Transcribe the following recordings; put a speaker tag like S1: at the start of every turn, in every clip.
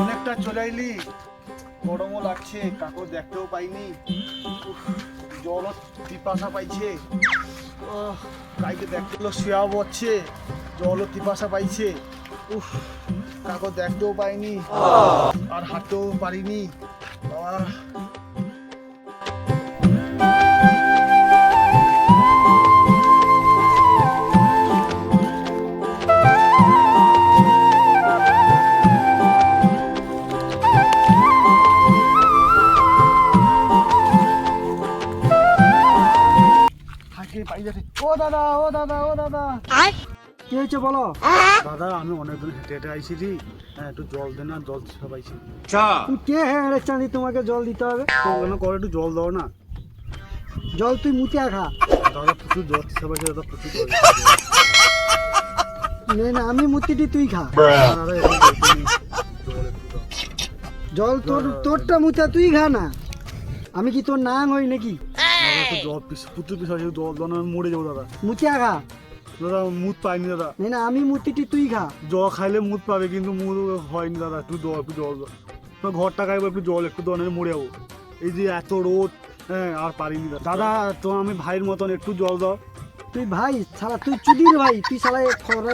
S1: অনেকটা চলে আইলি, গরমও লাগছে, কাকু দেখতেও পাইনি, জলও পিপাসা পাইছে, গাইকে দেখতে শুয়া বচ্ছে, জলও পিপাসা পাইছে, কাকু দেখতেও পাইনি আর হাঁটতেও পারিনি বাবা। ও দাদা, ও দাদা, ও দাদা, কি হয়েছে বলো? দাদা আমি অনেকদিন হেঁটে হেঁটে আইছি রে, একটু জল দে না, জল পাইছি। তুই কে হেঁড়ে চাঁদি তোমাকে জল দিতে হবে? করে একটু জল দাও না। জল তুই মুতিয়া খা। দাদা প্রচুর জল পাইছে, দাদা প্রচুর জল। না আমি মুতিটি তুই খা। জল তোর তোরটা মুতা তুই খা না, আমি কি তোর নাম হই নাকি? মরে যাবো দাদা, মুতিয়া খা। দাদা মুদ পাইনি দাদা। না আমি মুতিটি তুই খা। জল খাইলে মুদ পাবে, কিন্তু মুদ হয়নি দাদা। একটু জল, একটু জল দাও। ঘরটা খাইবো, একটু জল, একটু দনে মরে যাবো। এই যে এত রোদ, হ্যাঁ আর পারিনি দাদা। তো আমি ভাইয়ের মতন একটু জল দাও। তুই ভাই শালা, তুই চুদির ভাই, তুই শালা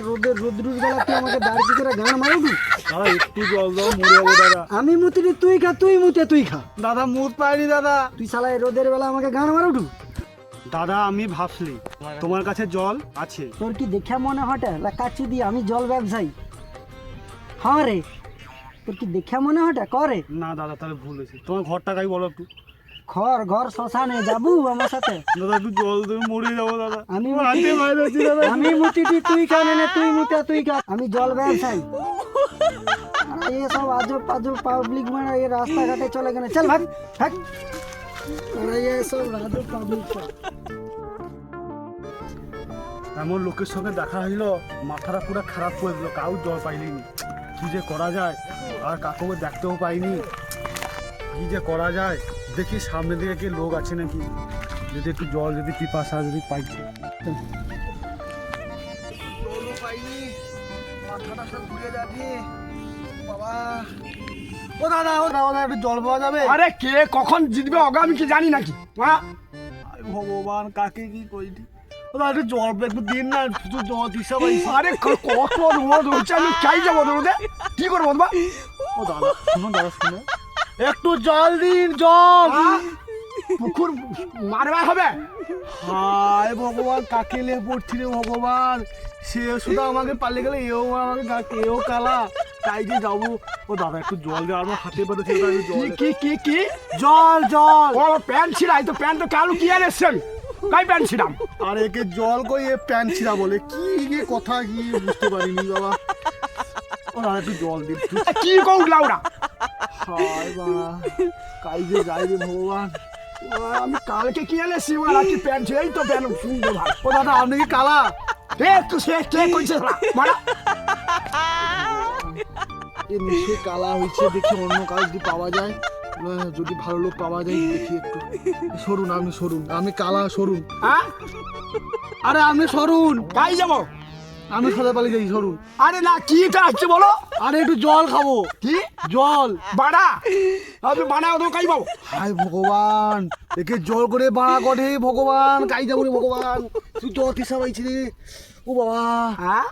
S1: রোদ্রুর বেলা তুই আমাকে দাঁড়িয়ে করে গান মারবি? দাদা একটু জল দাও, মরে যাবো দাদা। আমি মুতিনি তুই খা, তুই মুতে তুই খা। দাদা মুদ পাইনি দাদা। তুই শালা রোদের বেলা আমাকে গান মারবি? দাদা আমি ভাবছি তোমার কাছে জল আছে। তোর কি দেখা মনে হটে কাচ্চি দিয়ে আমি জল ব্যবসায়ী? হ্যাঁ রে, তোর কি দেখা মনে হটে করে? না দাদা তাহলে ভুল হয়েছে। তোমার ঘরটা কাই বলো একটু। ঘর শ্মশানে যাবো আমার সাথে? দাদা একটু জল দিয়ে মরে যাবো দাদা। আমি মুতিটি তুই খা, না তুই মুতে তুই খা। আমি জল ব্যবসায়ী। এসব আজব আজব পাবলিক মানে এই রাস্তাঘাটে চলে গেলে চল ভাগ ভাগ। এমন লোকের সঙ্গে দেখা হইল, মাথাটা পুরো খারাপ করে দিল। কাউ জল পাইনি, কি যে করা যায়। আর কাকুকে দেখতেও পাইনি, কি যে করা যায়। দেখি সামনে দিকে কি লোক আছে নাকি, যদি একটু জল, যদি পিপাসা যদি পাইছে। জলও পাইনি, মাথাটা সব ঘুরে যাচ্ছে বাবা। ও দাদা, ও দাদা একটু জল পাওয়া যাবে?
S2: আরে কে কখন জিতবে অগা আমি কি জানি নাকি?
S1: ভগবান কাকে কি কইলি? ও দাদা একটু জল একটু দিন না, শুধু জল হিসাব আইছে।
S2: আরে কত রোদ হচ্ছে, আমি চাই যাবো রোদে, কি করবো বা?
S1: ও দাদা শুনুন, দাদা শুনুন, একটু জল দিন, জল।
S2: পুকুর মারবা হবে?
S1: হায় ভগবান, কাকে লে পড়ছি রে ভগবান। সে শুধু আমাকে পাল্লে গেলে, এও আমাকে ডাকে, এও কালা, তাই যে যাবো। ও দাদা একটু জল দিয়ে, আমার হাতে পাতে
S2: কি
S1: জল জল।
S2: ও প্যান্ট ছিড়াই তো, প্যান্ট তো কালো কি এনেছেন? কাই প্যান্ট ছিড়াম?
S1: আর একে জল কই এ প্যান্ট ছিড়া বলে? কি কথা কি বুঝতে পারিনি বাবা। ও দাদা একটু জল দিন।
S2: কি কৌ লাউড়া?
S1: হায় বাবা, কাই যে যাই রে ভগবান।
S2: আমি কালকে কি এনেছি মারা, কি প্যান্ট ছিল? এই তো প্যান্ট সুন্দর ভালো।
S1: ও দাদা আপনি কি কালা?
S2: একটু সে কে কইছে মারা?
S1: এ নিশ্চয়ই কালা হয়েছে। দেখি অন্য কাজ যদি পাওয়া যায়, যদি ভালো লোক পাওয়া যায় দেখি একটু। সরুন, আপনি সরুন, আপনি কালা সরুন।
S2: হ্যাঁ
S1: আরে আপনি সরুন,
S2: কাই যাবো?
S1: আমি সোজা পালিয়ে যাই, সরুন।
S2: আরে না, কি এটা আছে বলো?
S1: আরে একটু জল খাবো।
S2: কি
S1: জল?
S2: বাড়া আপনি বাড়া তো কাই পাবো?
S1: হায় ভগবান, একে জল করে বাড়া করে ভগবান, কাই যাবো রে ভগবান। তুই জল হিসাব আইছি রে। ও বাবা,
S2: হ্যাঁ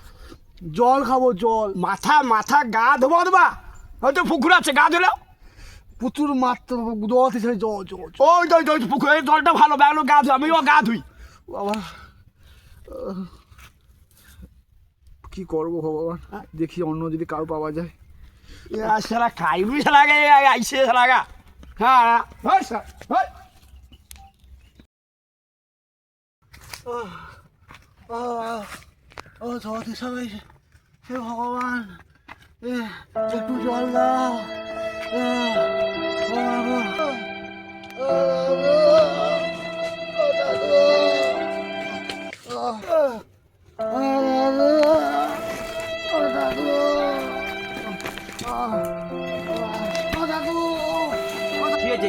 S1: জল খাবো জল।
S2: মাথা গা ধোবো দেবা? হয়তো পুকুর আছে, গা ধুলো।
S1: প্রচুর মাত্রা জল হিসাবে, জল জল।
S2: ওই তো পুকুর, এই জলটা ভালো, বেলো গা ধুই, আমিও গা ধুই।
S1: বাবা কি করবো ভগবান, দেখি অন্য যদি কারো পাওয়া যায়।
S2: সারা খাইবি সারাগে আইসে সারাগা। হ্যাঁ
S1: ও জল হিসাবে, হে ভগবান একটু জল দাও।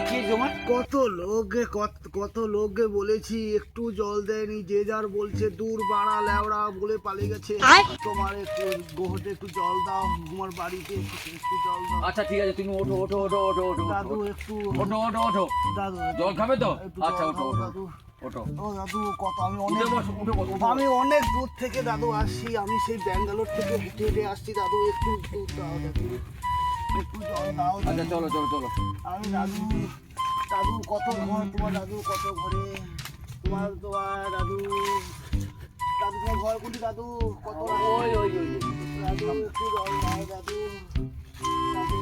S3: কি জমা?
S1: কত লোককে বলেছি একটু জল দেয়নি, যে যার বলছে দূর বাড়া লেওড়া বলে পালিয়ে গেছে। তোমার একটু গোহতে একটু জল দাও, তোমার বাড়িতে একটু জল দাও।
S3: আচ্ছা ঠিক আছে, তুমি ওঠো ওঠো ওঠো ওঠো ওঠো
S1: দাদু একটু
S3: ওঠো ওঠো ওঠো।
S1: দাদু
S3: জল খাবে তো?
S1: একটু
S3: আচ্ছা
S1: জল
S3: ওঠো
S1: দাও,
S3: ওঠো
S1: দাদু।
S3: ওঠো।
S1: ও দাদু কত আমি
S3: উঠে
S1: অনেক
S3: বসো উঠে বসো।
S1: আমি অনেক দূর থেকে দাদু আসছি, আমি সেই ব্যাঙ্গালোর থেকে হেঁটে হেঁটে আসছি দাদু, একটু দুধ দাও দাদু, একটু জল দাও দাদু।
S3: আচ্ছা চলো চলো চলো।
S1: আমি দাদু কত ঘর তোমার, দাদু কত ঘরে তোমার দাদু তোমার ঘর কোনটি দাদু, কত
S3: ওই ওই ওই
S1: দাদু একটু জল দাও দাদু, দাদু